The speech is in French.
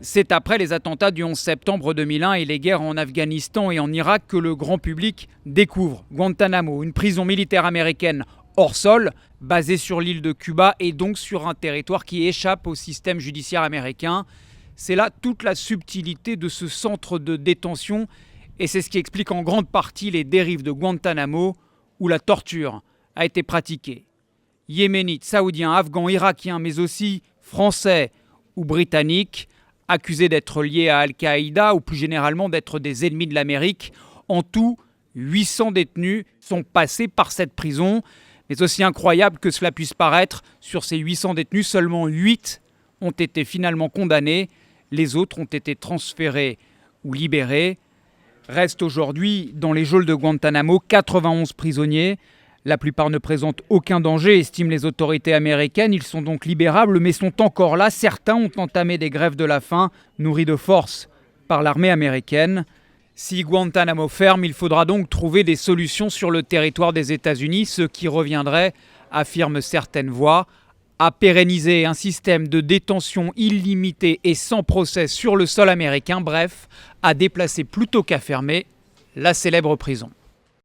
C'est après les attentats du 11 septembre 2001 et les guerres en Afghanistan et en Irak que le grand public découvre Guantanamo, une prison militaire américaine hors sol, basée sur l'île de Cuba et donc sur un territoire qui échappe au système judiciaire américain. C'est là toute la subtilité de ce centre de détention et c'est ce qui explique en grande partie les dérives de Guantanamo où la torture a été pratiquée. Yéménites, Saoudiens, Afghans, Irakiens, mais aussi Français ou Britanniques, accusés d'être liés à Al-Qaïda ou plus généralement d'être des ennemis de l'Amérique. En tout, 800 détenus sont passés par cette prison. Mais aussi incroyable que cela puisse paraître, sur ces 800 détenus, seulement 8 ont été finalement condamnés. Les autres ont été transférés ou libérés. Restent aujourd'hui dans les geôles de Guantanamo 91 prisonniers. La plupart ne présentent aucun danger, estiment les autorités américaines. Ils sont donc libérables, mais sont encore là. Certains ont entamé des grèves de la faim, nourris de force par l'armée américaine. Si Guantanamo ferme, il faudra donc trouver des solutions sur le territoire des États-Unis, ce qui reviendrait, affirment certaines voix, à pérenniser un système de détention illimité et sans procès sur le sol américain, bref, à déplacer plutôt qu'à fermer la célèbre prison.